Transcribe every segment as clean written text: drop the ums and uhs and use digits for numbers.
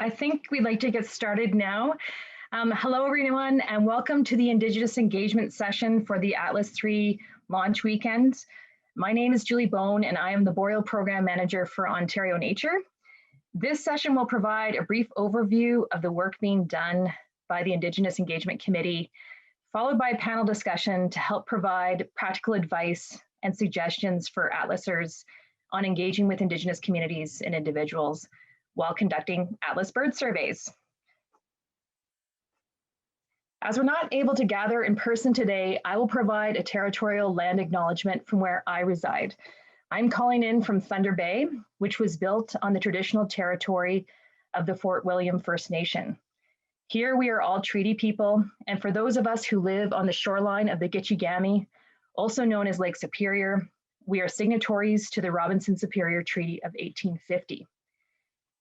I think we'd like to get started now. Hello, everyone, and welcome to the Indigenous Engagement session for the Atlas III launch weekend. My name is Julie Bone, and I am the Boreal Program Manager for Ontario Nature. This session will provide a brief overview of the work being done by the Indigenous Engagement Committee, followed by a panel discussion to help provide practical advice and suggestions for Atlasers on engaging with Indigenous communities and individuals while conducting Atlas bird surveys. As we're not able to gather in person today, I will provide a territorial land acknowledgement from where I reside. I'm calling in from Thunder Bay, which was built on the traditional territory of the Fort William First Nation. Here we are all treaty people, and for those of us who live on the shoreline of the Gitchigami, also known as Lake Superior, we are signatories to the Robinson-Superior Treaty of 1850.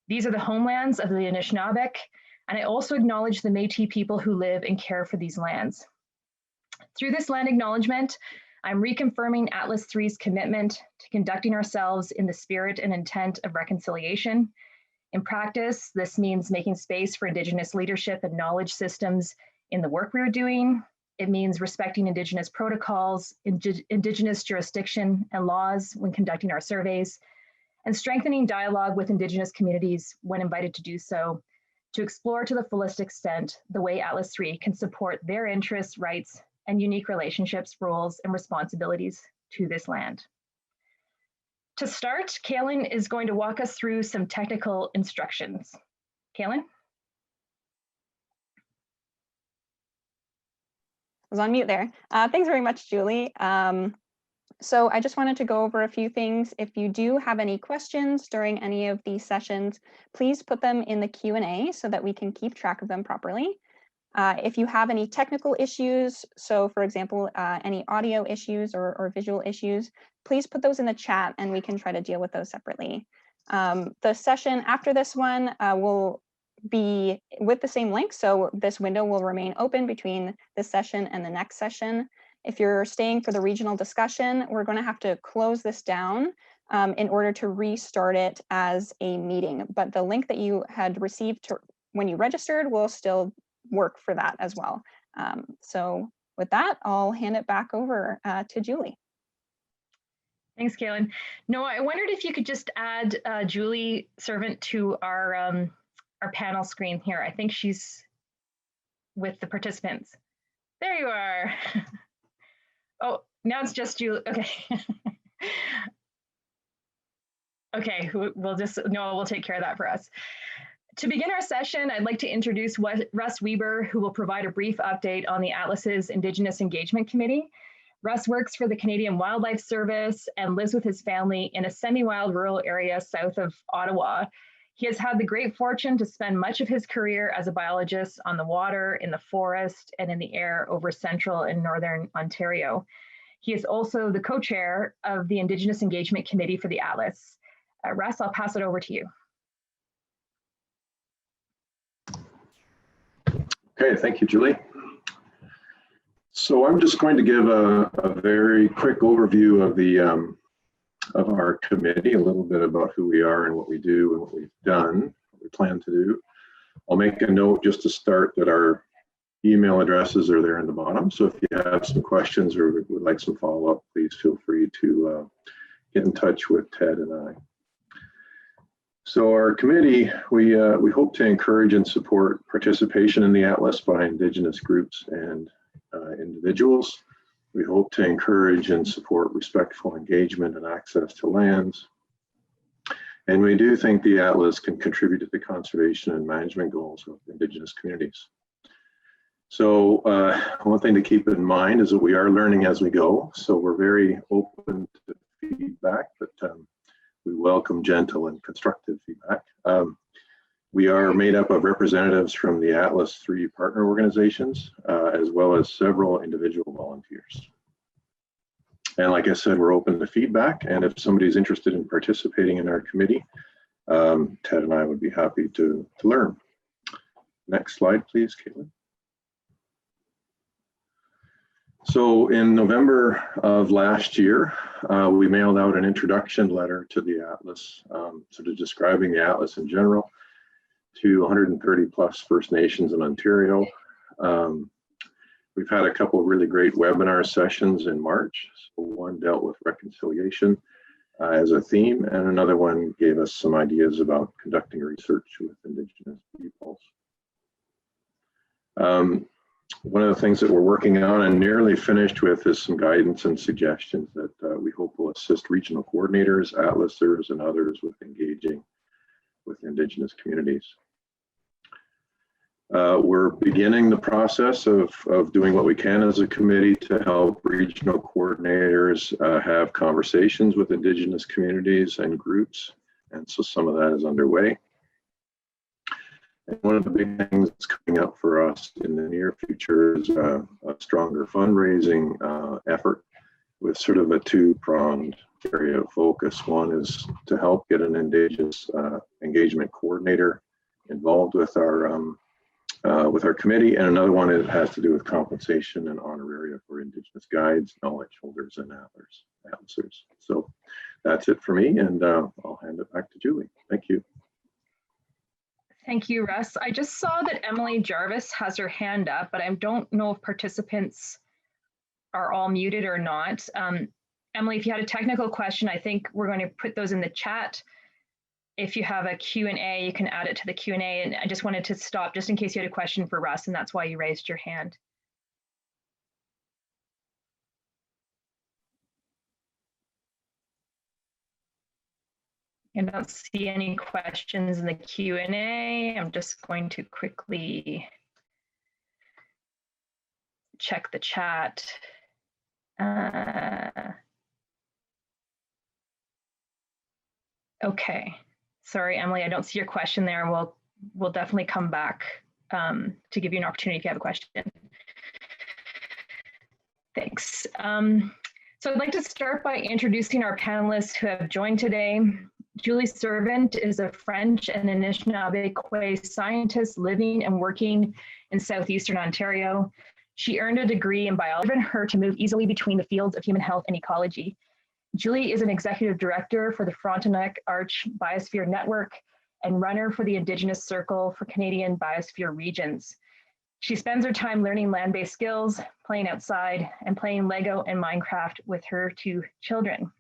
These are the homelands of the Anishinaabeg, and I also acknowledge the Métis people who live and care for these lands. Through this land acknowledgement, I'm reconfirming Atlas III's commitment to conducting ourselves in the spirit and intent of reconciliation. In practice, this means making space for Indigenous leadership and knowledge systems in the work we're doing. It means respecting Indigenous protocols, Indigenous jurisdiction and laws when conducting our surveys, and strengthening dialogue with Indigenous communities when invited to do so, to explore to the fullest extent the way Atlas III can support their interests, rights, and unique relationships, roles, and responsibilities to this land. To start, Kaylin is going to walk us through some technical instructions. Kaylin? I was on mute there. Thanks very much, Julie. So I just wanted to go over a few things. If you do have any questions during any of these sessions, please put them in the Q&A so that we can keep track of them properly. If you have any technical issues, so for example, any audio issues or visual issues, please put those in the chat and we can try to deal with those separately. The session after this one will be with the same link, so this window will remain open between this session and the next session. If you're staying for the regional discussion, we're going to have to close this down in order to restart it as a meeting. But the link that you had received when you registered will still work for that as well. So with that, I'll hand it back over to Julie. Thanks, Kaylin. Noah, I wondered if you could just add Julie Servant to our panel screen here. I think she's with the participants. There you are. Oh, now it's just Julie. Okay. Okay, Noah will take care of that for us. To begin our session, I'd like to introduce Russ Weber, who will provide a brief update on the Atlas's Indigenous Engagement Committee. Russ works for the Canadian Wildlife Service and lives with his family in a semi-wild rural area south of Ottawa. He has had the great fortune to spend much of his career as a biologist on the water, in the forest, and in the air over central and northern Ontario. He is also the co-chair of the Indigenous Engagement Committee for the Atlas. Russ, I'll pass it over to you. Okay, thank you, Julie. So I'm just going to give a very quick overview of our committee, a little bit about who we are and what we do and what we've done, what we plan to do. I'll make a note just to start that our email addresses are there in the bottom. So if you have some questions or would like some follow-up, please feel free to get in touch with Ted and I. So our committee, we hope to encourage and support participation in the Atlas by Indigenous groups and individuals. We hope to encourage and support respectful engagement and access to lands. And we do think the Atlas can contribute to the conservation and management goals of Indigenous communities. So one thing to keep in mind is that we are learning as we go. So we're very open to feedback, but we welcome gentle and constructive feedback. We are made up of representatives from the Atlas III partner organizations, as well as several individual volunteers. And like I said, we're open to feedback. And if somebody's interested in participating in our committee, Ted and I would be happy to learn. Next slide, please, Caitlin. So in November of last year, we mailed out an introduction letter to the Atlas, sort of describing the Atlas in general, to 130 plus First Nations in Ontario. We've had a couple of really great webinar sessions in March. So one dealt with reconciliation as a theme, and another one gave us some ideas about conducting research with Indigenous peoples. One of the things that we're working on and nearly finished with is some guidance and suggestions that we hope will assist regional coordinators, atlasers, and others with engaging with Indigenous communities. We're beginning the process of doing what we can as a committee to help regional coordinators have conversations with Indigenous communities and groups, and so some of that is underway. And one of the big things that's coming up for us in the near future is a stronger fundraising effort with sort of a two-pronged area of focus. One is to help get an Indigenous engagement coordinator involved with our committee, and another one has to do with compensation and honoraria for Indigenous guides, knowledge holders, and atlasers. So that's it for me, and I'll hand it back to Julie. Thank you. Thank you, Russ. I just saw that Emily Jarvis has her hand up, but I don't know if participants are all muted or not. Emily, if you had a technical question, I think we're going to put those in the chat. If you have a Q&A, you can add it to the Q&A. And I just wanted to stop just in case you had a question for Russ, and that's why you raised your hand. I don't see any questions in the Q&A. I'm just going to quickly check the chat. Okay, sorry, Emily, I don't see your question there. We'll definitely come back to give you an opportunity if you have a question. Thanks. So I'd like to start by introducing our panelists who have joined today. Julie Servant is a French and Anishinaabe scientist living and working in southeastern Ontario. She earned a degree in biology, driven her to move easily between the fields of human health and ecology. Julie is an executive director for the Frontenac Arch Biosphere Network and runner for the Indigenous Circle for Canadian Biosphere Regions. She spends her time learning land-based skills, playing outside, and playing Lego and Minecraft with her two children.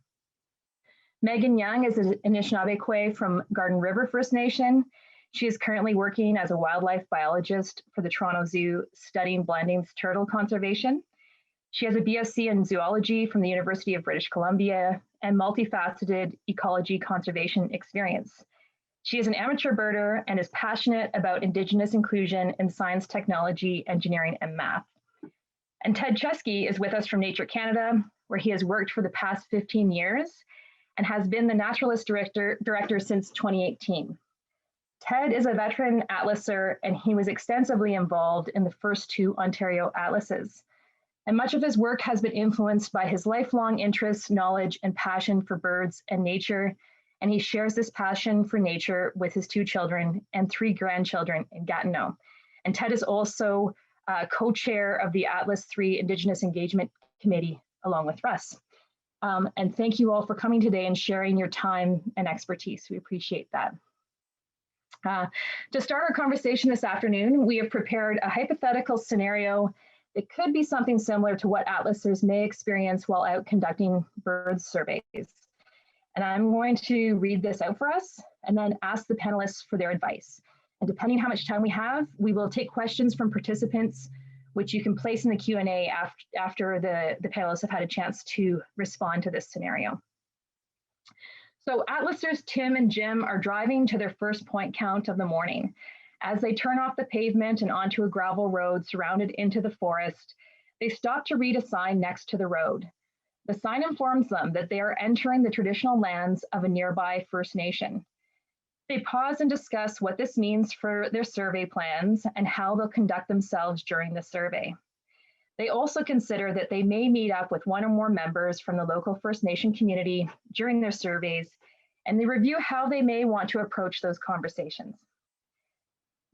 Megan Young is an Anishinaabe from Garden River First Nation. She is currently working as a wildlife biologist for the Toronto Zoo, studying Blanding's turtle conservation. She has a BSc in zoology from the University of British Columbia and multifaceted ecology conservation experience. She is an amateur birder and is passionate about Indigenous inclusion in science, technology, engineering, and math. And Ted Chesky is with us from Nature Canada, where he has worked for the past 15 years and has been the naturalist director since 2018. Ted is a veteran atlaser, and he was extensively involved in the first two Ontario atlases. And much of his work has been influenced by his lifelong interest, knowledge, and passion for birds and nature. And he shares this passion for nature with his two children and three grandchildren in Gatineau. And Ted is also co-chair of the Atlas III Indigenous Engagement Committee, along with Russ. And thank you all for coming today and sharing your time and expertise. We appreciate that. To start our conversation this afternoon, we have prepared a hypothetical scenario that could be something similar to what atlasers may experience while out conducting bird surveys. And I'm going to read this out for us and then ask the panelists for their advice. And depending how much time we have, we will take questions from participants, which you can place in the Q&A after the panelists have had a chance to respond to this scenario. So atlasers Tim and Jim are driving to their first point count of the morning. As they turn off the pavement and onto a gravel road surrounded into the forest, they stop to read a sign next to the road. The sign informs them that they are entering the traditional lands of a nearby First Nation. They pause and discuss what this means for their survey plans and how they'll conduct themselves during the survey. They also consider that they may meet up with one or more members from the local First Nation community during their surveys, and they review how they may want to approach those conversations.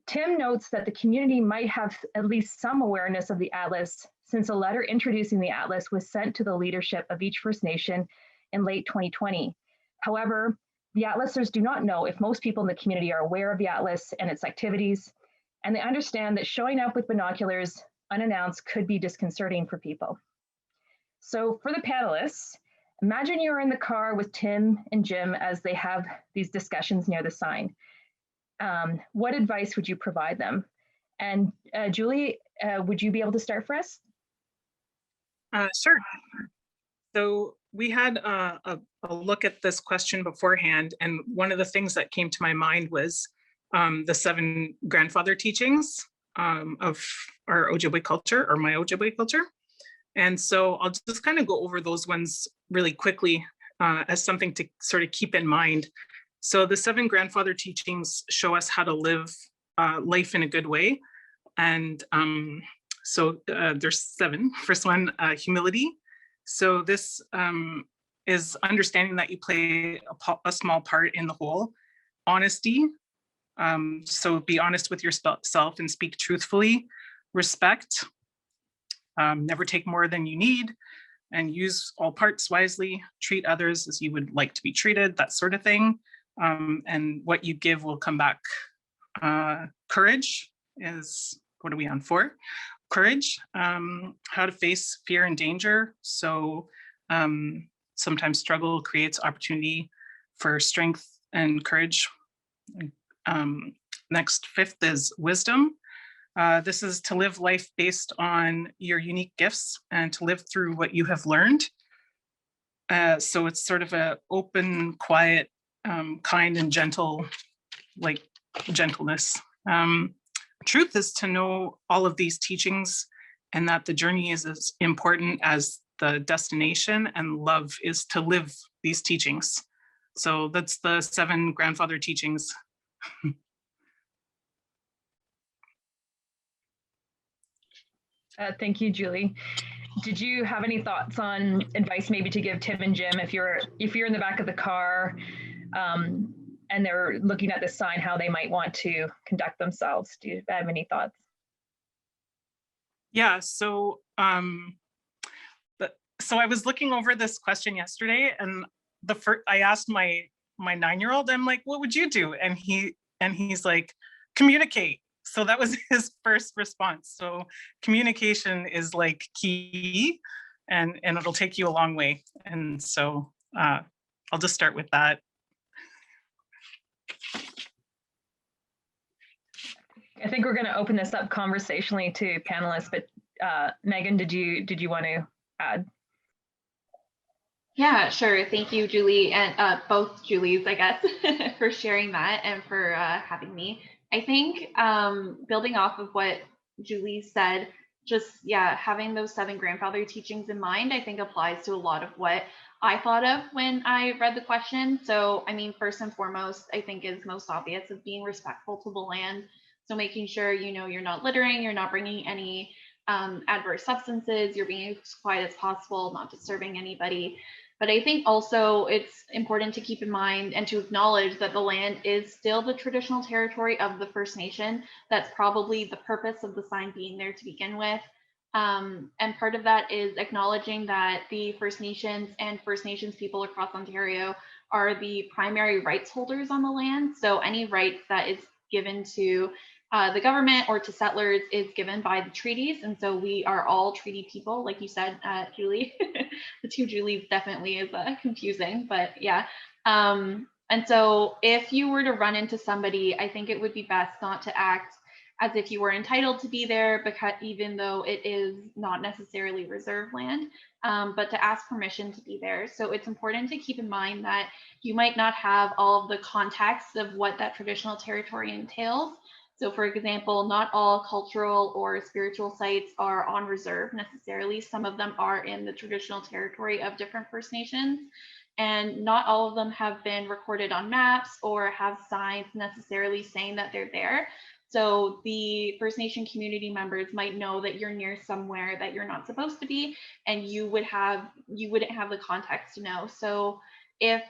Tim notes that the community might have at least some awareness of the Atlas, since a letter introducing the Atlas was sent to the leadership of each First Nation in late 2020. However, The Atlasers do not know if most people in the community are aware of the Atlas and its activities, and they understand that showing up with binoculars unannounced could be disconcerting for people. So for the panelists, imagine you're in the car with Tim and Jim as they have these discussions near the sign. What advice would you provide them? And Julie, would you be able to start for us? Sure. So we had a look at this question beforehand, and one of the things that came to my mind was the 7 grandfather teachings of our Ojibwe culture, or my Ojibwe culture. And so I'll just kind of go over those ones really quickly as something to sort of keep in mind. So the 7 grandfather teachings show us how to live life in a good way. And so there's 7. First one, humility. So this is understanding that you play a small part in the whole. Honesty. So be honest with yourself and speak truthfully. Respect. Never take more than you need, and use all parts wisely. Treat others as you would like to be treated, that sort of thing. And what you give will come back. Courage is, what are we on 4? Courage, how to face fear and danger. So sometimes struggle creates opportunity for strength and courage. Next, 5th is wisdom. This is to live life based on your unique gifts and to live through what you have learned. So it's sort of a open, quiet, kind and gentle, like gentleness. Truth is to know all of these teachings and that the journey is as important as the destination, and love is to live these teachings. So that's the 7 grandfather teachings. Thank you, Julie. Did you have any thoughts on advice maybe to give Tim and Jim if you're in the back of the car and they're looking at this sign, how they might want to conduct themselves? Do you have any thoughts? Yeah, so so I was looking over this question yesterday, and I asked my 9-year-old, I'm like, what would you do? And he's like, communicate. So that was his first response. So communication is like key, and it'll take you a long way. And so I'll just start with that. I think we're going to open this up conversationally to panelists, but Megan, did you want to add? Yeah, sure. Thank you, Julie, and both Julies, I guess, for sharing that and for having me. I think building off of what Julie said, just, yeah, having those 7 grandfather teachings in mind, I think applies to a lot of what I thought of when I read the question. So, I mean, first and foremost, I think is most obvious is being respectful to the land. So making sure, you know, you're not littering, you're not bringing any adverse substances, you're being as quiet as possible, not disturbing anybody. But I think also it's important to keep in mind and to acknowledge that the land is still the traditional territory of the First Nation. That's probably the purpose of the sign being there to begin with. And part of that is acknowledging that the First Nations and First Nations people across Ontario are the primary rights holders on the land. So any rights that is given to the government or to settlers is given by the treaties. And so we are all treaty people, like you said, Julie. The 2 Julies definitely is confusing, but yeah. And so if you were to run into somebody, I think it would be best not to act as if you were entitled to be there, because even though it is not necessarily reserve land, but to ask permission to be there. So it's important to keep in mind that you might not have all of the context of what that traditional territory entails. So for example, not all cultural or spiritual sites are on reserve necessarily. Some of them are in the traditional territory of different First Nations, and not all of them have been recorded on maps or have signs necessarily saying that they're there. So the First Nation community members might know that you're near somewhere that you're not supposed to be, and you wouldn't have the context to know. So if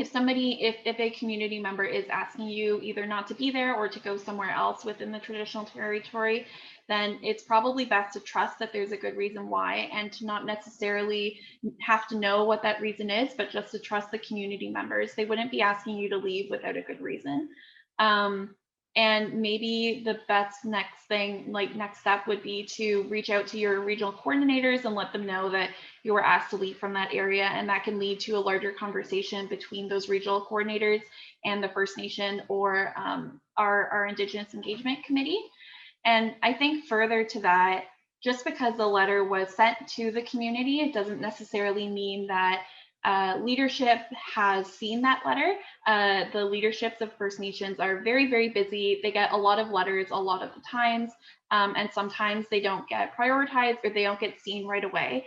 if a community member is asking you either not to be there or to go somewhere else within the traditional territory, then it's probably best to trust that there's a good reason why, and to not necessarily have to know what that reason is, but just to trust the community members. They wouldn't be asking you to leave without a good reason. And maybe the best next step would be to reach out to your regional coordinators and let them know that you were asked to leave from that area, and that can lead to a larger conversation between those regional coordinators and the First Nation or our Indigenous Engagement Committee. And I think further to that, just because the letter was sent to the community, it doesn't necessarily mean that leadership has seen that letter. The leaderships of First Nations are very, very busy. They get a lot of letters a lot of the times, and sometimes they don't get prioritized or they don't get seen right away.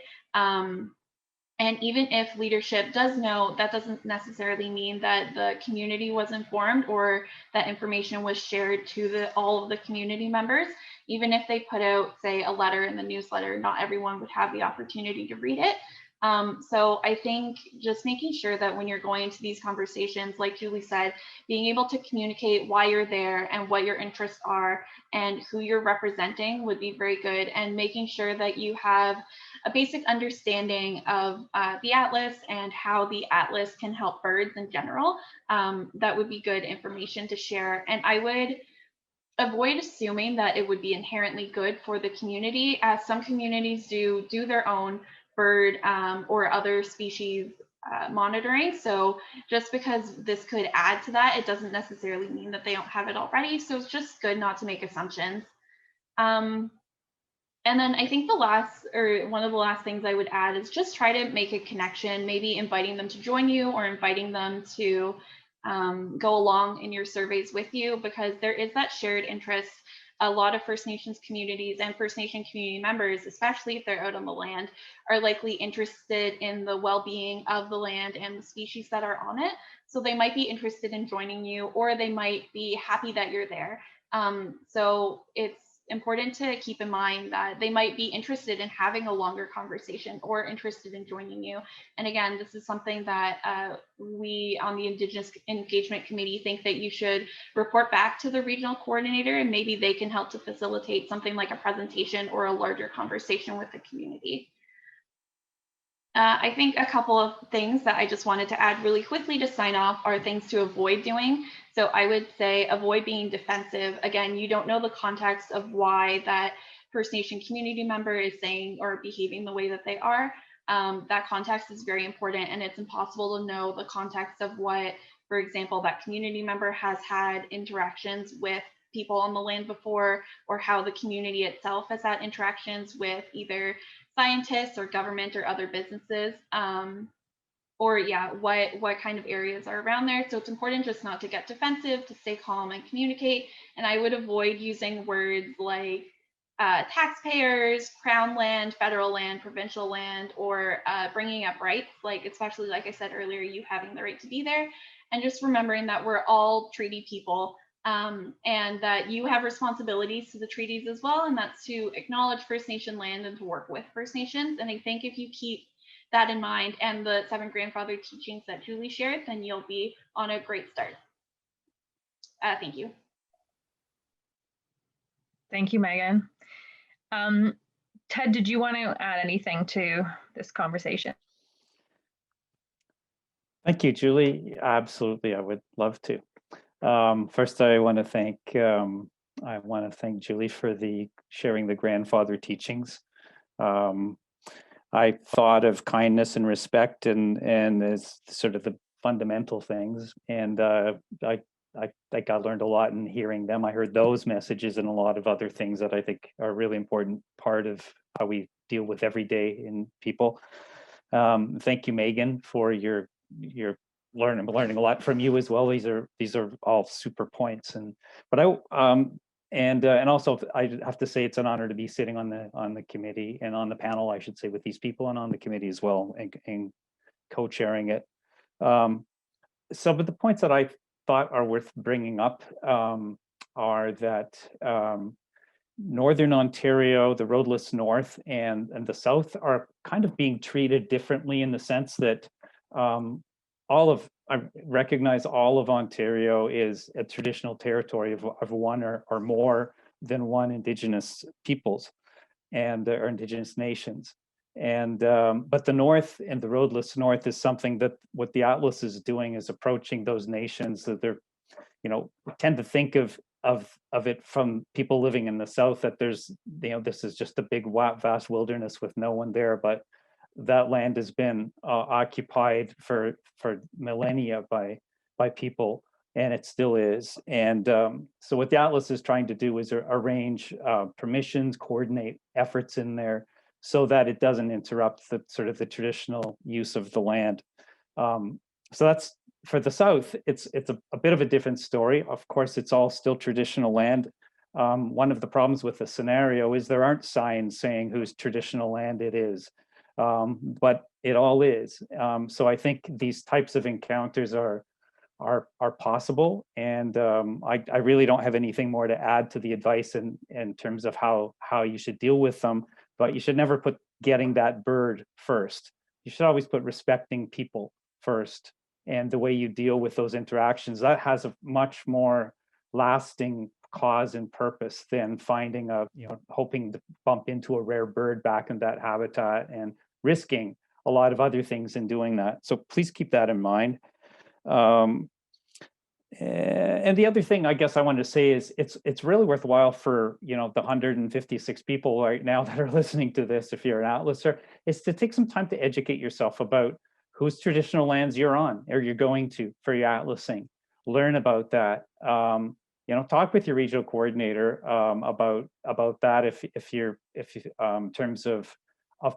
And even if leadership does know, that doesn't necessarily mean that the community was informed or that information was shared to all of the community members. Even if they put out, say, a letter in the newsletter, not everyone would have the opportunity to read it. So I think just making sure that when you're going into these conversations, like Julie said, being able to communicate why you're there and what your interests are and who you're representing would be very good, and making sure that you have a basic understanding of the Atlas and how the Atlas can help birds in general. That would be good information to share. And I would avoid assuming that it would be inherently good for the community, as some communities do their own bird or other species monitoring. So just because this could add to that, it doesn't necessarily mean that they don't have it already. So it's just good not to make assumptions. And then I think one of the last things I would add is just try to make a connection, maybe inviting them to join you or inviting them to go along in your surveys with you, because there is that shared interest. A lot of First Nations communities and First Nation community members, especially if they're out on the land, are likely interested in the well-being of the land and the species that are on it. So they might be interested in joining you, or they might be happy that you're there. So it's important to keep in mind that they might be interested in having a longer conversation or interested in joining you. And again, this is something that we on the Indigenous Engagement Committee think that you should report back to the regional coordinator, and maybe they can help to facilitate something like a presentation or a larger conversation with the community. I think a couple of things that I just wanted to add really quickly to sign off are things to avoid doing. So I would say avoid being defensive. Again, you don't know the context of why that First Nation community member is saying or behaving the way that they are. That context is very important, and it's impossible to know the context of what, for example, that community member has had interactions with people on the land before, or how the community itself has had interactions with either scientists or government or other businesses, or what kind of areas are around there. So it's important just not to get defensive, to stay calm and communicate. And I would avoid using words like taxpayers, crown land, federal land, provincial land, or bringing up rights, like especially like I said earlier, you having the right to be there. And just remembering that we're all treaty people, and that you have responsibilities to the treaties as well, and that's to acknowledge First Nation land and to work with First Nations. And I think if you keep that in mind and the 7 grandfather teachings that Julie shared, then you'll be on a great start. Thank you. Thank you, Megan. Ted, did you want to add anything to this conversation? Thank you, Julie. Absolutely, I would love to. First, I want to thank Julie for sharing the grandfather teachings. I thought of kindness and respect and as sort of the fundamental things, and I learned a lot in hearing them. I heard those messages and a lot of other things that I think are a really important part of how we deal with everyday in people. Thank you, Megan, for your learning a lot from you as well. These are all super points, and also I have to say it's an honor to be sitting on the committee and on the panel, I should say, with these people, and on the committee as well, and co-chairing it. Some of the points that I thought are worth bringing up are that Northern Ontario, the roadless north, and the south are kind of being treated differently, in the sense that all of I recognize all of Ontario is a traditional territory of one or more than one Indigenous peoples and or Indigenous nations. And but the North and the roadless North is something that what the Atlas is doing is approaching those nations that they're, you know, tend to think of it from people living in the South, that there's, you know, this is just a big vast wilderness with no one there, but that land has been occupied for millennia by people, and it still is. And so what the Atlas is trying to do is arrange permissions, coordinate efforts in there so that it doesn't interrupt the sort of the traditional use of the land. So that's for the South. It's a bit of a different story. Of course, it's all still traditional land. One of the problems with the scenario is there aren't signs saying whose traditional land it is, but it all is. So I think these types of encounters are possible, and I really don't have anything more to add to the advice in terms of how you should deal with them. But you should never put getting that bird first. You should always put respecting people first, and the way you deal with those interactions, that has a much more lasting cause and purpose than finding a, you know, hoping to bump into a rare bird back in that habitat and risking a lot of other things in doing that. So please keep that in mind. And the other thing I guess I wanted to say is it's really worthwhile for, you know, the 156 people right now that are listening to this, if you're an Atlaser, is to take some time to educate yourself about whose traditional lands you're on or you're going to for your atlasing. Learn about that. You know, talk with your regional coordinator about that if you in terms of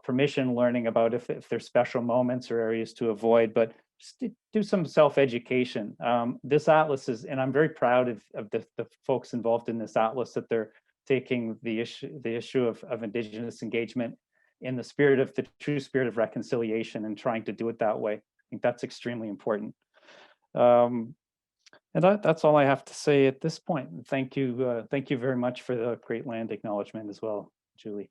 permission, learning about if there's special moments or areas to avoid, but just do some self-education. This Atlas is, and I'm very proud of the folks involved in this Atlas, that they're taking the issue of Indigenous engagement in the spirit of the true spirit of reconciliation and trying to do it that way. I think that's extremely important. And that's all I have to say at this point. Thank you very much for the great land acknowledgement as well, Julie.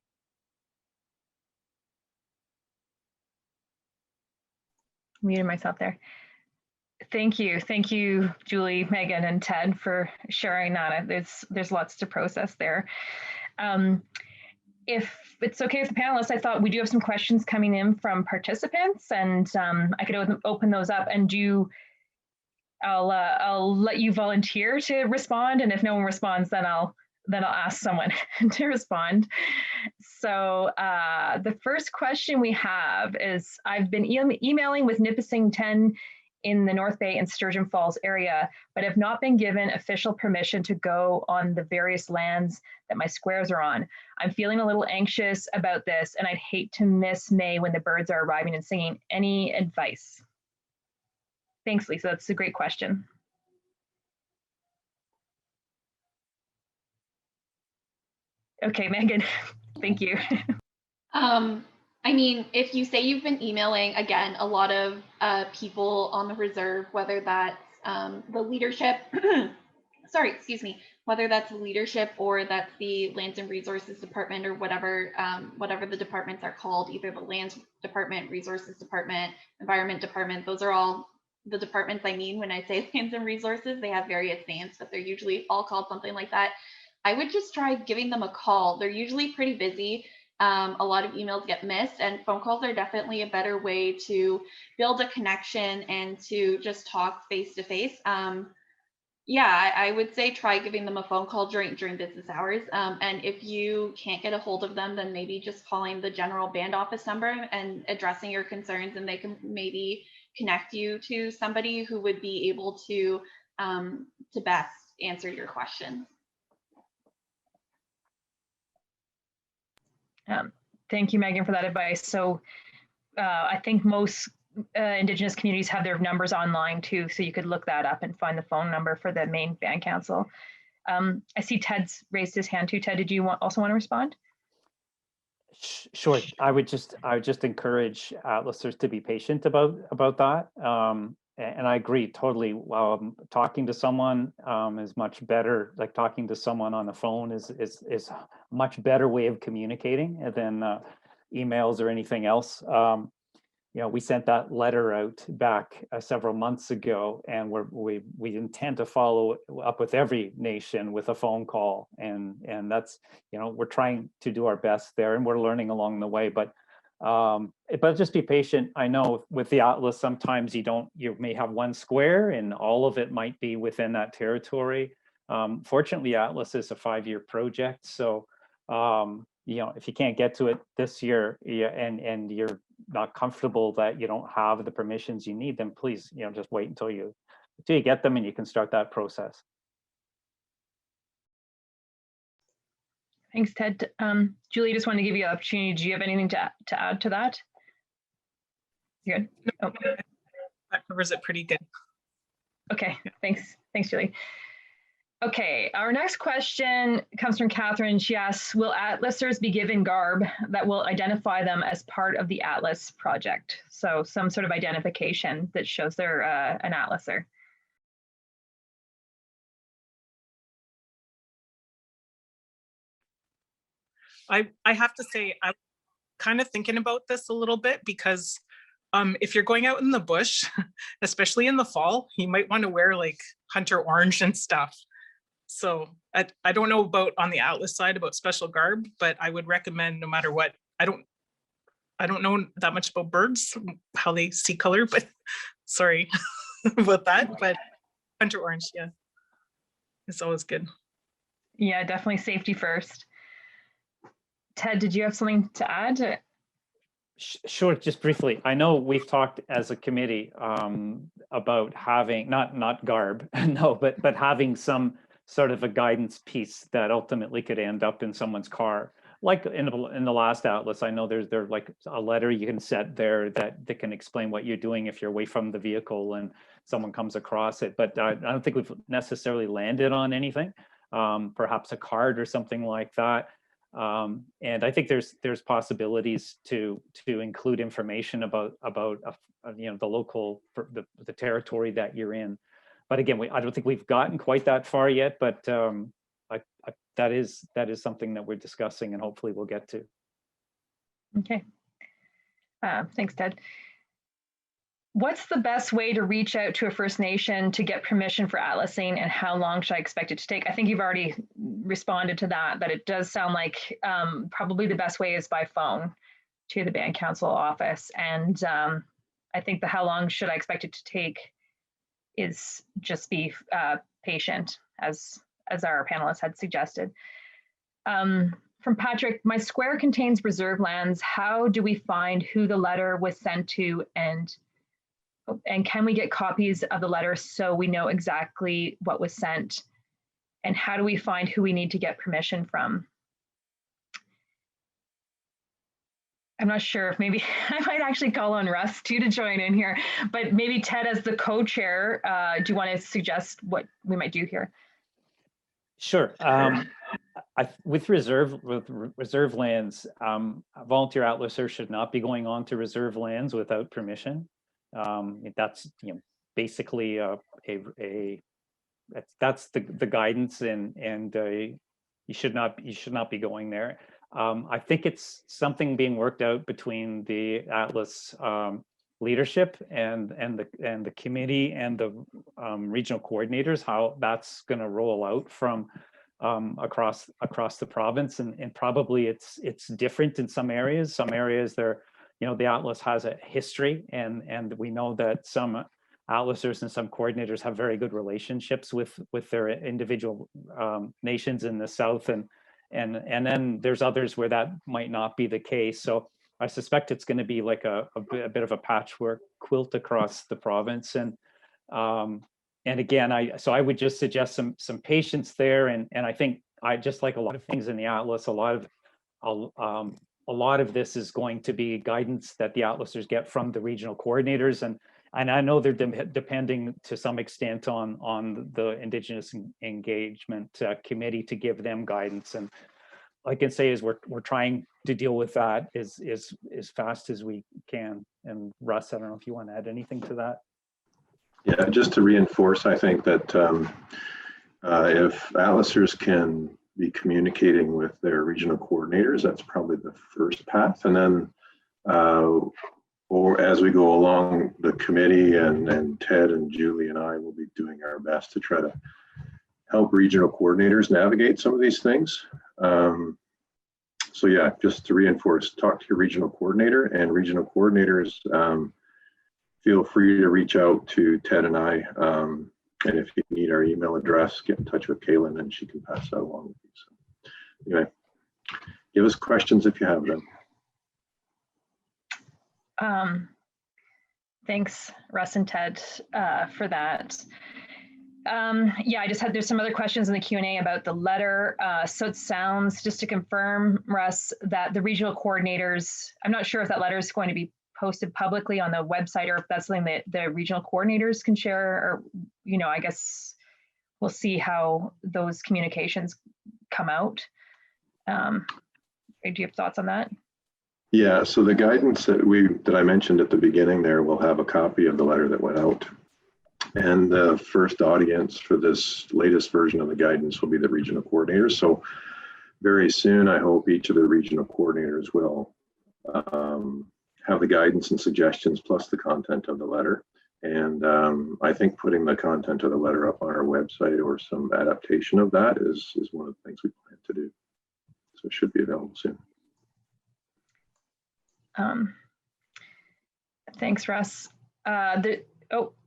Muted myself there. Thank you, Julie, Megan, and Ted for sharing that. There's lots to process there. If it's okay with the panelists, I thought we do have some questions coming in from participants, and I could open those up and I'll let you volunteer to respond, and if no one responds, then I'll ask someone to respond. So the first question we have is, I've been emailing with Nipissing 10 in the North Bay and Sturgeon Falls area, but have not been given official permission to go on the various lands that my squares are on. I'm feeling a little anxious about this, and I'd hate to miss May when the birds are arriving and singing. Any advice? Thanks, Lisa. That's a great question. Okay, Megan, thank you. I mean, if you say you've been emailing, again, a lot of people on the reserve, whether that's the leadership, sorry, excuse me, whether that's the leadership or that's the Lands and Resources Department or whatever the departments are called, either the Lands Department, Resources Department, Environment Department, those are all the departments I mean when I say Lands and Resources. They have various names, but they're usually all called something like that. I would just try giving them a call. They're usually pretty busy. A lot of emails get missed, and phone calls are definitely a better way to build a connection and to just talk face to face. Yeah, I would say try giving them a phone call during business hours. And if you can't get a hold of them, then maybe just calling the general band office number and addressing your concerns, and they can maybe connect you to somebody who would be able to best answer your questions. Thank you, Megan, for that advice. So I think most Indigenous communities have their numbers online too, so you could look that up and find the phone number for the main band council. I see Ted's raised his hand too. Ted, did you also want to respond? Sure. I would just encourage listeners to be patient about that. And I agree totally. Talking to someone is much better. Like talking to someone on the phone is a much better way of communicating than emails or anything else. we sent that letter out back several months ago, and we intend to follow up with every nation with a phone call, and that's, we're trying to do our best there, and we're learning along the way. But just be patient. I know with the Atlas, sometimes you may have one square, and all of it might be within that territory. Fortunately, Atlas is a 5-year project, so if you can't get to it this year, and you're not comfortable that you don't have the permissions you need, then please, just wait until you get them, and you can start that process. Thanks, Ted. Julie, just wanted to give you an opportunity. Do you have anything to add to that? You're good? Oh. That covers it pretty good. Okay, thanks, Julie. Okay, our next question comes from Catherine. She asks, will Atlasers be given garb that will identify them as part of the Atlas project? So some sort of identification that shows they're an Atlaser. I have to say, I'm kind of thinking about this a little bit, because if you're going out in the bush, especially in the fall, you might want to wear like hunter orange and stuff. So I don't know about on the Atlas side about special garb, but I would recommend, no matter what. I don't know that much about birds, how they see color, but sorry about that. But hunter orange, yeah, it's always good. Yeah, definitely safety first. Ted, did you have something to add? Sure, just briefly. I know we've talked as a committee about having not garb, no, but having some sort of a guidance piece that ultimately could end up in someone's car. Like in the last Atlas, I know there's like a letter you can set there that can explain what you're doing if you're away from the vehicle and someone comes across it. But I don't think we've necessarily landed on anything. Perhaps a card or something like that. And I think there's possibilities to include information about the local, the territory that you're in. But again, I don't think we've gotten quite that far yet, but that is something that we're discussing, and hopefully we'll get to. Okay. Thanks, Ted. What's the best way to reach out to a First Nation to get permission for atlasing, and how long should I expect it to take? I think you've already responded to that, but it does sound like probably the best way is by phone to the Band Council office. And I think the how long should I expect it to take is just be patient, as our panelists had suggested. From Patrick, my square contains reserve lands. How do we find who the letter was sent to, and can we get copies of the letter so we know exactly what was sent? And how do we find who we need to get permission from? I'm not sure if maybe I might actually call on Russ too to join in here, but maybe Ted, as the co-chair, do you want to suggest what we might do here? Sure. With reserve lands, volunteer atlasers should not be going on to reserve lands without permission. That's basically that's the guidance, and you should not be going there. I think it's something being worked out between the Atlas leadership and the committee and the regional coordinators, how that's going to roll out from across the province, and probably it's different in some areas. Some areas there, the Atlas has a history, and we know that some Atlasers and some coordinators have very good relationships with their individual nations in the South, and then there's others where that might not be the case. So I suspect it's going to be like a bit of a patchwork quilt across the province, and again, I would just suggest some patience there, and I think just like a lot of things in the Atlas, a lot of this is going to be guidance that the Atlasers get from the regional coordinators, and I know they're depending to some extent on the Indigenous Engagement Committee to give them guidance. And all I can say is we're trying to deal with that as fast as we can. And Russ, I don't know if you want to add anything to that. Yeah, just to reinforce, I think that if Atlasers can be communicating with their regional coordinators, that's probably the first path. And then or as we go along, the committee and Ted and Julie and I will be doing our best to try to help regional coordinators navigate some of these things. So yeah, just to reinforce, talk to your regional coordinator, and regional coordinators, feel free to reach out to Ted and I. And if you need our email address, get in touch with Kaylin and she can pass that along with you. So anyway, give us questions if you have them. Thanks, Russ and Ted, for that. Yeah, there's some other questions in the Q&A about the letter. So it sounds, just to confirm, Russ, that the regional coordinators, I'm not sure if that letter is going to be posted publicly on the website or if that's something that the regional coordinators can share, or, I guess we'll see how those communications come out. Do you have thoughts on that? Yeah, so the guidance that I mentioned at the beginning there will have a copy of the letter that went out. And the first audience for this latest version of the guidance will be the regional coordinators. So very soon, I hope each of the regional coordinators will have the guidance and suggestions plus the content of the letter. And I think putting the content of the letter up on our website or some adaptation of that is one of the things we plan to do. So it should be available soon. Thanks, Russ.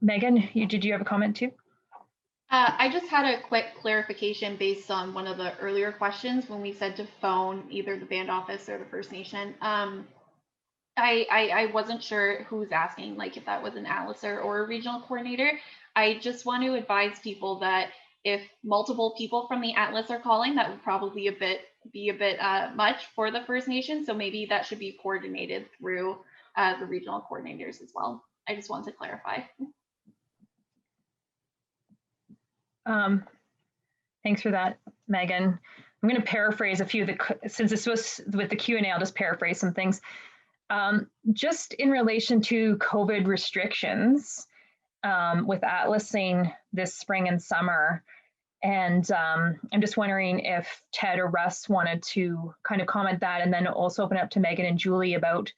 Megan, did you have a comment too? I just had a quick clarification based on one of the earlier questions when we said to phone either the band office or the First Nation. I wasn't sure who was asking, like if that was an ATLISer or a regional coordinator. I just want to advise people that if multiple people from the Atlas are calling, that would probably be a bit much for the First Nation. So maybe that should be coordinated through the regional coordinators as well. I just wanted to clarify. Thanks for that, Megan. I'm going to paraphrase a few of the, since this was with the Q&A, I'll just paraphrase some things. Just in relation to COVID restrictions with atlasing this spring and summer, and I'm just wondering if Ted or Russ wanted to kind of comment that, and then also open up to Megan and Julie about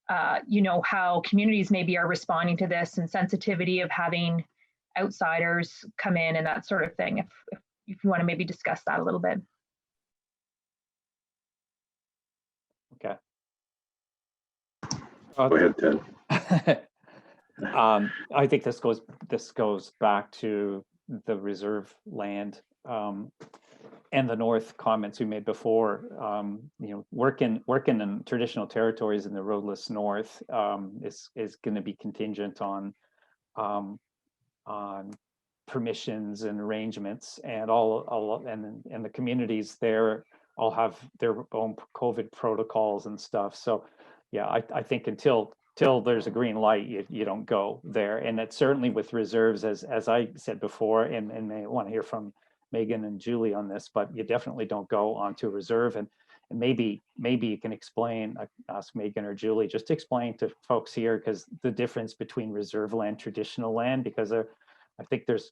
how communities maybe are responding to this and sensitivity of having outsiders come in and that sort of thing, if you want to maybe discuss that a little bit. Okay. Go ahead, Ted. I think this goes back to the reserve land and the North comments we made before. Working in traditional territories in the roadless North is going to be contingent on permissions and arrangements, and and the communities there all have their own COVID protocols and stuff. So yeah, I think until there's a green light, you don't go there. And it's certainly with reserves, as I said before, and I want to hear from Megan and Julie on this, but you definitely don't go onto a reserve. And maybe you can explain, ask Megan or Julie, just explain to folks here, because the difference between reserve land, traditional land, because I think there's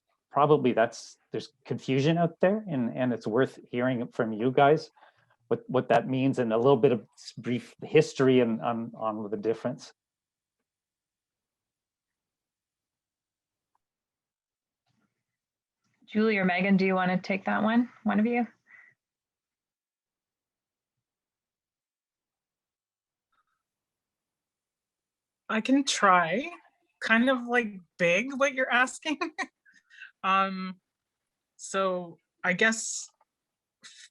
confusion out there, and it's worth hearing from you guys what that means, and a little bit of brief history and on the difference. Julie or Megan, do you want to take that one? One of you? I can try. Kind of like big what you're asking. So I guess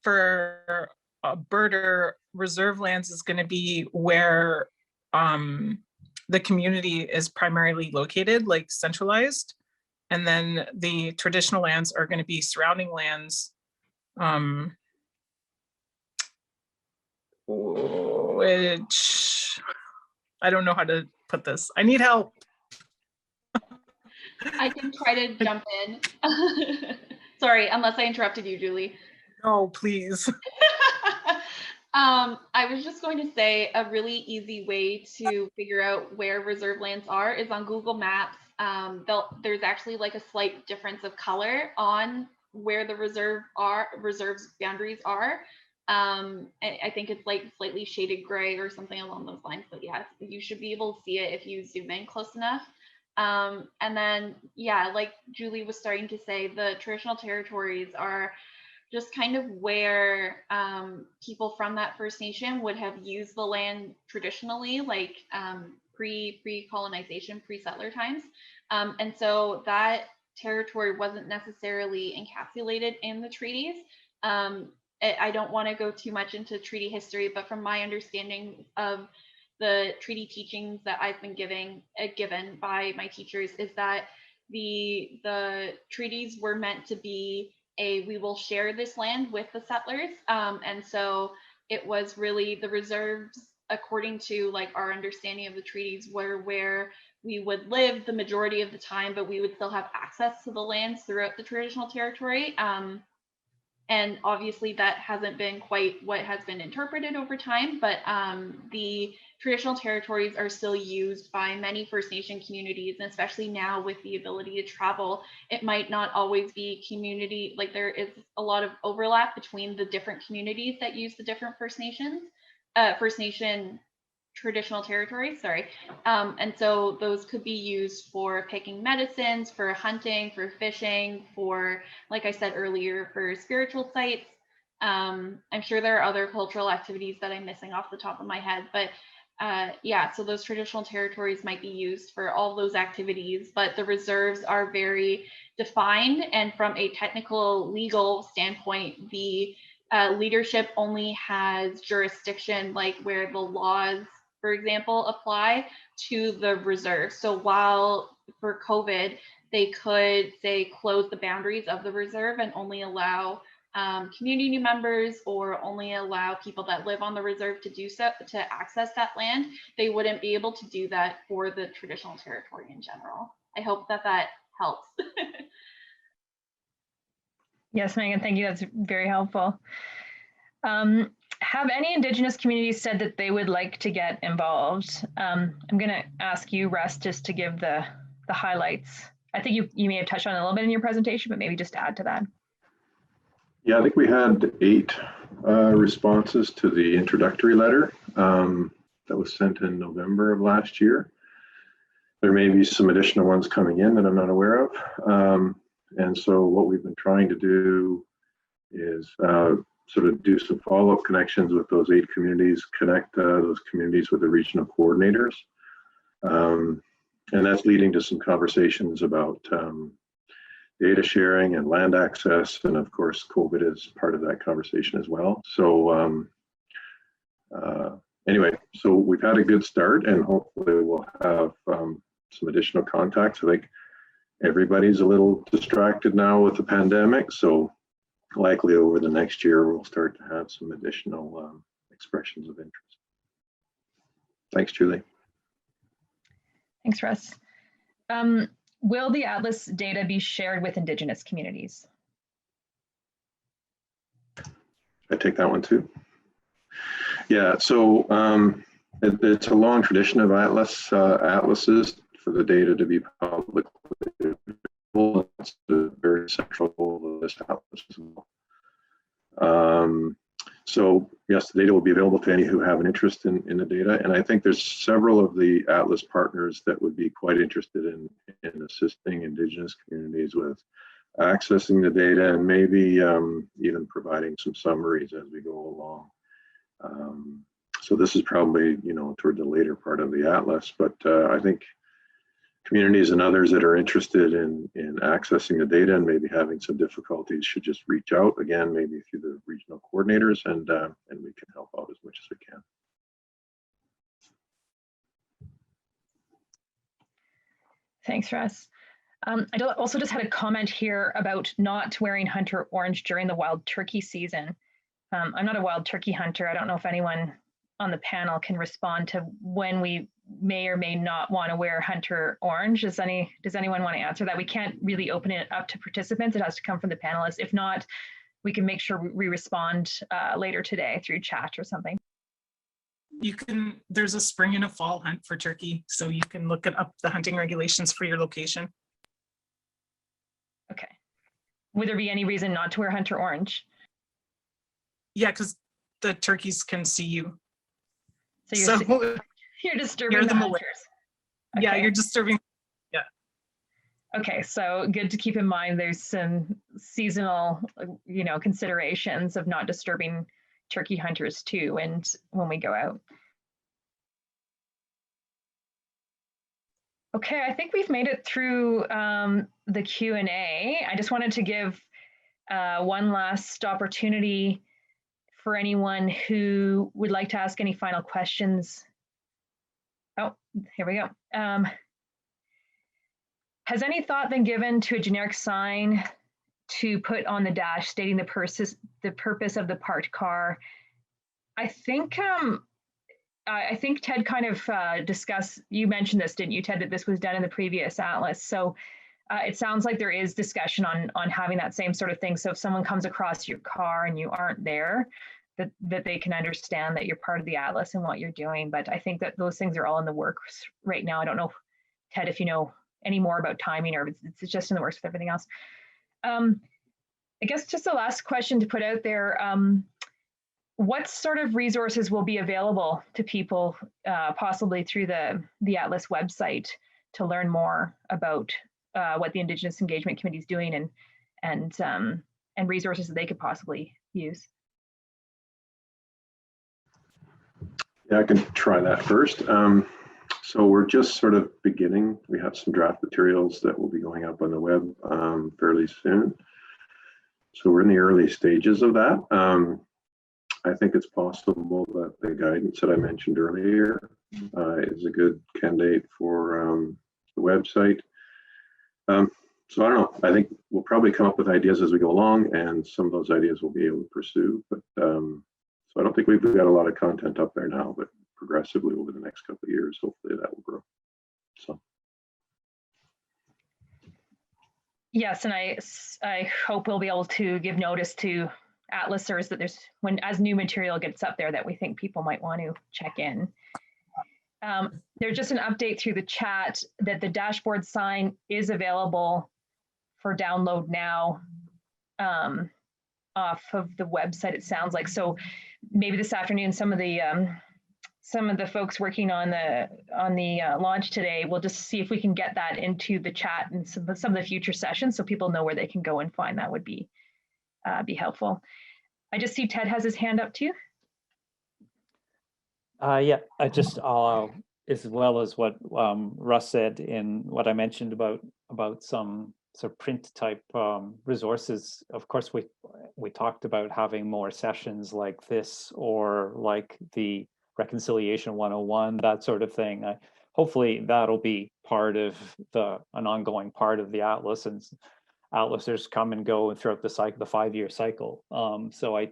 for a birder, reserve lands is going to be where the community is primarily located, like centralized. And then the traditional lands are going to be surrounding lands, which I don't know how to put this. I need help. I can try to jump in. Sorry, unless I interrupted you, Julie. No, please. I was just going to say a really easy way to figure out where reserve lands are is on Google Maps. There's actually like a slight difference of color on where the reserves boundaries are. I think it's like slightly shaded gray or something along those lines, but yeah, you should be able to see it if you zoom in close enough. And then, yeah, like Julie was starting to say, the traditional territories are just kind of where people from that First Nation would have used the land traditionally, like pre-colonization, pre-settler times. And so that territory wasn't necessarily encapsulated in the treaties. I don't want to go too much into treaty history, but from my understanding of the treaty teachings that I've been given by my teachers is that the treaties were meant to be we will share this land with the settlers, and so it was really the reserves, according to like our understanding of the treaties, were where we would live the majority of the time, but we would still have access to the lands throughout the traditional territory. And obviously that hasn't been quite what has been interpreted over time, but the traditional territories are still used by many First Nation communities, and especially now with the ability to travel, it might not always be community, like there is a lot of overlap between the different communities that use the different First Nation traditional territories, sorry. And so those could be used for picking medicines, for hunting, for fishing, for, like I said earlier, for spiritual sites. I'm sure there are other cultural activities that I'm missing off the top of my head, but yeah, so those traditional territories might be used for all those activities, but the reserves are very defined. And from a technical legal standpoint, the leadership only has jurisdiction, like where the laws, for example, apply to the reserve. So while for COVID, they could say close the boundaries of the reserve and only allow community members or only allow people that live on the reserve to do so, to access that land, they wouldn't be able to do that for the traditional territory in general. I hope that that helps. Yes, Megan, thank you. That's very helpful. Have any Indigenous communities said that they would like to get involved? I'm going to ask you, Russ, just to give the highlights. I think you may have touched on it a little bit in your presentation, but maybe just add to that. Yeah, I think we had 8 responses to the introductory letter that was sent in November of last year. There may be some additional ones coming in that I'm not aware of. And so what we've been trying to do is sort of do some follow-up connections with those 8 communities, connect those communities with the regional coordinators. And that's leading to some conversations about data sharing and land access. And of course, COVID is part of that conversation as well. So anyway, so we've had a good start, and hopefully we'll have some additional contacts. I think everybody's a little distracted now with the pandemic, so likely over the next year we'll start to have some additional expressions of interest. Thanks, Julie. Thanks, Russ. Will the Atlas data be shared with Indigenous communities? I take that one too. Yeah, so it's a long tradition of atlases for the data to be publicly available. It's a very central goal of this atlas as well. So yes, the data will be available to any who have an interest in the data. And I think there's several of the Atlas partners that would be quite interested in assisting Indigenous communities with accessing the data, and maybe even providing some summaries as we go along. So this is probably, toward the later part of the Atlas, but I think communities and others that are interested in accessing the data and maybe having some difficulties should just reach out, again, maybe through the regional coordinators, and we can help out as much as we can. Thanks, Russ. I also just had a comment here about not wearing hunter orange during the wild turkey season. I'm not a wild turkey hunter. I don't know if anyone on the panel can respond to when we may or may not want to wear hunter orange. Does anyone want to answer that? We can't really open it up to participants. It has to come from the panelists. If not, we can make sure we respond later today through chat or something. There's a spring and a fall hunt for turkey, so you can look up the hunting regulations for your location. Okay. Would there be any reason not to wear hunter orange? Yeah, because the turkeys can see you. So So you're disturbing you're the them away. hunters. Yeah, Okay. you're disturbing. Okay, so good to keep in mind there's some seasonal, considerations of not disturbing turkey hunters too, and when we go out. Okay, I think we've made it through the Q&A. I just wanted to give one last opportunity for anyone who would like to ask any final questions. Oh, here we go. Has any thought been given to a generic sign to put on the dash stating the purpose of the parked car? I think Ted kind of discussed, you mentioned this, didn't you, Ted, that this was done in the previous atlas. So it sounds like there is discussion on having that same sort of thing. So if someone comes across your car and you aren't there, that they can understand that you're part of the atlas and what you're doing. But I think that those things are all in the works right now. I don't know, Ted, if you know any more about timing or if it's just in the works with everything else. I guess just the last question to put out there, what sort of resources will be available to people possibly through the Atlas website to learn more about what the Indigenous Engagement Committee is doing and resources that they could possibly use? Yeah, I can try that first. So we're just sort of beginning. We have some draft materials that will be going up on the web fairly soon. So we're in the early stages of that. I think it's possible that the guidance that I mentioned earlier is a good candidate for the website. So I don't know. I think we'll probably come up with ideas as we go along, and some of those ideas we'll be able to pursue. But so I don't think we've got a lot of content up there now, but progressively over the next couple of years, hopefully that will grow. So. Yes, and I hope we'll be able to give notice to atlasers that as new material gets up there that we think people might want to check in. There's just an update through the chat that the dashboard sign is available for download now off of the website, it sounds like. So maybe this afternoon, some of the folks working on the launch today, we'll just see if we can get that into the chat and some of the future sessions so people know where they can go and find that would be helpful. I just see Ted has his hand up too. Yeah, as well as what Russ said in what I mentioned about some sort of print type resources. Of course, we talked about having more sessions like this or like the Reconciliation 101, that sort of thing. Hopefully that'll be part of an ongoing part of the atlas, and atlasers come and go throughout the 5-year cycle. So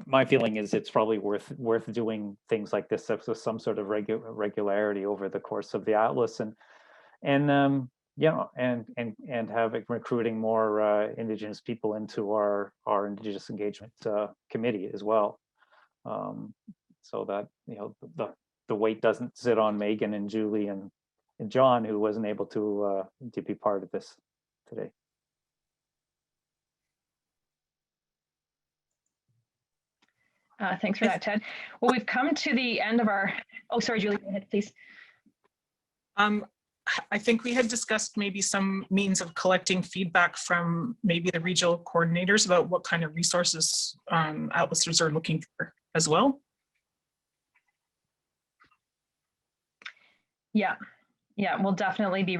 my feeling is it's probably worth doing things like this with some sort of regularity over the course of the atlas, and having recruiting more Indigenous people into our Indigenous Engagement Committee as well, so that the weight doesn't sit on Megan and Julie and John, who wasn't able to be part of this today. Thanks for that, Ted. Well, we've come to the end of our, oh, sorry, Julie, go ahead, please. I think we had discussed maybe some means of collecting feedback from maybe the regional coordinators about what kind of resources atlasers are looking for as well. Yeah, we'll definitely be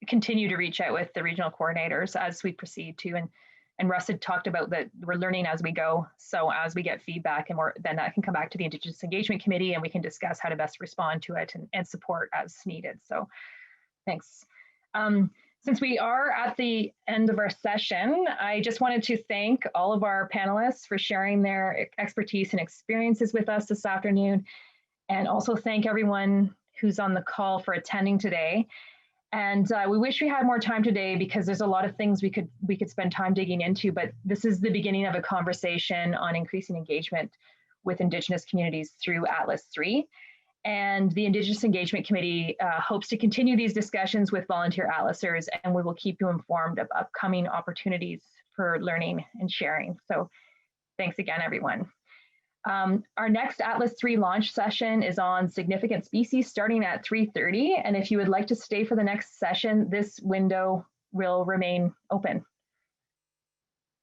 continue to reach out with the regional coordinators as we proceed to, and Russ had talked about that we're learning as we go. So as we get feedback, and then that can come back to the Indigenous Engagement Committee and we can discuss how to best respond to it and support as needed. So thanks. Since we are at the end of our session, I just wanted to thank all of our panelists for sharing their expertise and experiences with us this afternoon, and also thank everyone who's on the call for attending today. And we wish we had more time today because there's a lot of things we could spend time digging into, but this is the beginning of a conversation on increasing engagement with Indigenous communities through Atlas 3. And the Indigenous Engagement Committee hopes to continue these discussions with volunteer atlasers, and we will keep you informed of upcoming opportunities for learning and sharing. So Thanks again, everyone. Our next Atlas 3 launch session is on significant species starting at 3:30. And if you would like to stay for the next session, this window will remain open.